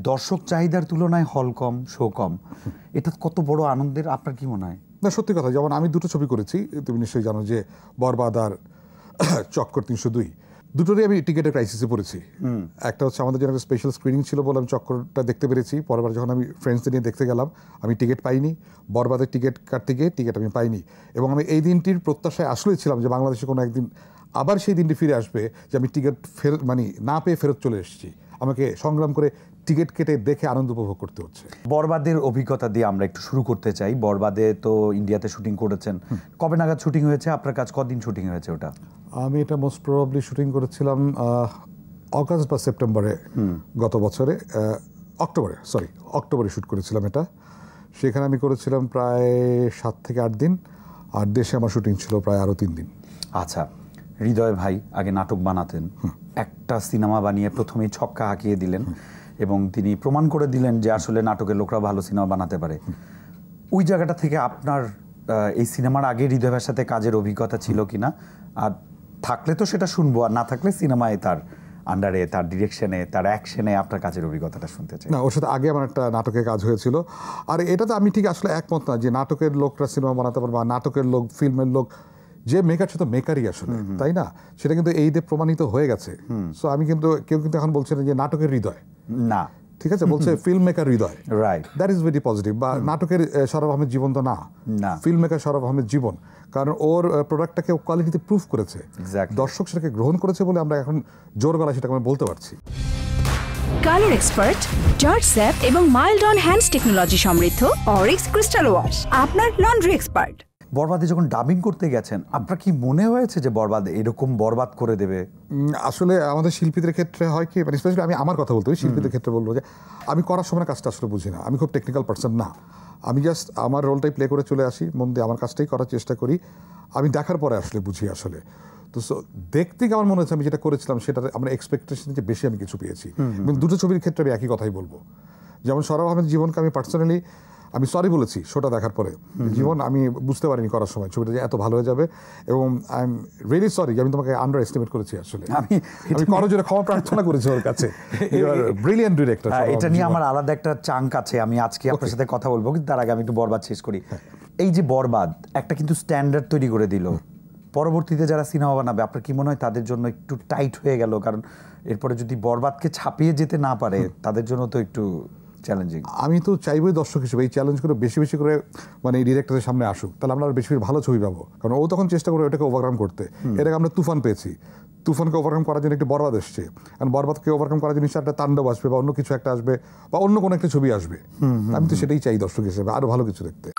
দর্শক চাহিদার তুলনায় হল কম, শো কম, এটা কত বড় আনন্দের, আপনার কি মনে হয়? না, সত্যি কথা, যেমন আমি দুটো ছবি করেছি, তুমি নিশ্চয়ই জানো যে বরবাদ আর চক্কর ৩০২, দুটোরই আমি টিকেটের ক্রাইসিসে পড়েছি। একটা হচ্ছে আমাদের জন্য একটা স্পেশাল স্ক্রিনিং ছিল বলে আমি চক্করটা দেখতে পেরেছি, পরবার যখন আমি ফ্রেন্ডসদের নিয়ে দেখতে গেলাম আমি টিকিট পাইনি, বরবাদের টিকিট কাটতে গিয়ে টিকিট আমি পাইনি, এবং আমি এই দিনটির প্রত্যাশায় আসলেই ছিলাম যে বাংলাদেশে কোনো একদিন আবার সেই দিনটি ফিরে আসবে যে আমি টিকিট ফেরত না পেয়ে ফেরত চলে এসেছি, আমাকে সংগ্রাম করে টিকিট কেটে দেখে আনন্দ উপভোগ করতে হচ্ছে। বরবাদের অভিজ্ঞতা দিয়ে আমরা একটু শুরু করতে চাই। বরবাদে তো ইন্ডিয়াতে শুটিং করেছেন, কবে নাগাদ শুটিং হয়েছে আপনার কাছে, কদিন শুটিং হয়েছে ওটা? আমি এটা মোস্ট প্রবাবলি শুটিং করেছিলাম অগাস্ট বা সেপ্টেম্বরে গত বছরে, অক্টোবরে শ্যুট করেছিলাম এটা। সেখানে আমি করেছিলাম প্রায় 7 থেকে 8 দিন, আর দেশে আমার শুটিং ছিল প্রায় আরও 3 দিন। আচ্ছা, হৃদয় ভাই আগে নাটক বানাতেন, একটা সিনেমা বানিয়ে প্রথমেই ছক্কা হাঁকিয়ে দিলেন এবং তিনি প্রমাণ করে দিলেন যে আসলে নাটকের লোকরা ভালো সিনেমা বানাতে পারে। ওই জায়গাটা থেকে আপনার এই সিনেমার আগে হৃদয় ভাইয়ের সাথে কাজের অভিজ্ঞতা ছিল কিনা, আর থাকলে তো সেটা শুনবো, আর না থাকলে সিনেমায় তার আন্ডারে, তার ডিরেকশনে, তার অ্যাকশনে আপনার কাজের অভিজ্ঞতাটা শুনতে চাই। না, ওর সাথে আগে আমার একটা নাটকে কাজ হয়েছিল, আর এটাতে আমি ঠিক আসলে একমত না যে নাটকের লোকরা সিনেমা বানাতে পারবে, বা নাটকের লোক, ফিল্মের লোক, যে মেকার সে তো মেকারই আসলে, তাই না? সেটা কিন্তু এই দিয়ে প্রমাণিত হয়ে গেছে। সো আমি কিন্তু, কেউ কিন্তু এখন বলছে না যে নাটকের হৃদয়, না, ঠিক আছে, বলছে film maker Hriday, right, that is very positive. বা নাটকের সরব আহমেদ জীবন তো না, ফিল্ম মেকার সরব আহমেদ জীবন, কারণ ওর প্রোডাক্টটাকে কোয়ালিটিতে প্রুফ করেছে, দর্শক সেটাকে গ্রহণ করেছে বলে আমরা এখন জোর গলায় সেটাকে আমরা বলতে পারছি। কালার এক্সপার্ট, জর্জ স্যাপ এবং মাইল্ড অন হ্যান্ডস টেকনোলজি সমৃদ্ধ অরিক্স ক্রিস্টাল ওয়াশ আপনার লন্ড্রি এক্সপার্ট। বরবাদে যখন ডাবিং করতে গেছেন, আপনার কি মনে হয়েছে যে বরবাদ এরকম বরবাদ করে দেবে? আসলে আমাদের শিল্পীদের ক্ষেত্রে হয় কি, মানে স্পেশালি আমি আমার কথা বলতে হবে, শিল্পীদের ক্ষেত্রে বলবো যে আমি করার সময় কাজটা আসলে বুঝি না, আমি খুব টেকনিক্যাল পার্সন না, আমি জাস্ট আমার রোলটাই প্লে করে চলে আসি, মন দিয়ে আমার কাজটাই করার চেষ্টা করি, আমি দেখার পরে আসলে বুঝি আসলে। তো দেখতে আমার মনে হচ্ছে আমি যেটা করেছিলাম সেটা আমার এক্সপেকটেশন থেকে বেশি আমি কিছু পেয়েছি। দুটো ছবির ক্ষেত্রে আমি একই কথাই বলবো। যেমন সরব আহমেদ জীবনকে আমি পার্সোনালি আমি সরি বলেছি শোটা দেখার পরে, জীবন আমি বুঝতে পারিনি করার সময় ছবিটা যে এত ভালো হয়ে যাবে, এবং আই এম রিয়েলি সরি যে আমি তোমাকে আন্ডার এস্টিমেট করেছি। আসলে আমি করার জন্য ক্ষমা প্রার্থনা করেছি ওর কাছে। You are brilliant director. এটা নিয়ে আমার আলাদা একটা চাঙ্ক আছে, আমি আজকে আপনার সাথে কথা বলবো, কিন্তু তার আগে আমি একটু বরবাদ শেষ করি। এই যে বরবাদ একটা কিন্তু স্ট্যান্ডার্ড তৈরি করে দিল, পরবর্তীতে যারা সিনেমা বানাবে আপনার কি মনে হয় তাদের জন্য একটু টাইট হয়ে গেল? কারণ এরপরে যদি বরবাদকে ছাপিয়ে যেতে না পারে তাদের জন্য তো একটু চ্যালেঞ্জিং। আমি তো চাইবই দর্শক হিসেবে এই চ্যালেঞ্জগুলো বেশি বেশি করে মানে এই ডিরেক্টরের সামনে আসুক, তাহলে আমরা বেশি বেশি ভালো ছবি পাবো। কারণ ও তখন চেষ্টা করে ওটাকে ওভারকাম করতে, এটাকে আমরা তুফান পেয়েছি, তুফানকে ওভারকাম করার জন্য একটি বরবাদ এসছে, কারণ বরবাদকে ওভারকাম করার জন্য একটা তাণ্ডব আসবে, বা অন্য কিছু একটা আসবে, বা অন্য কোনো একটা ছবি আসবে। আমি তো সেটাই চাই দর্শক হিসেবে, আরো ভালো কিছু দেখতে।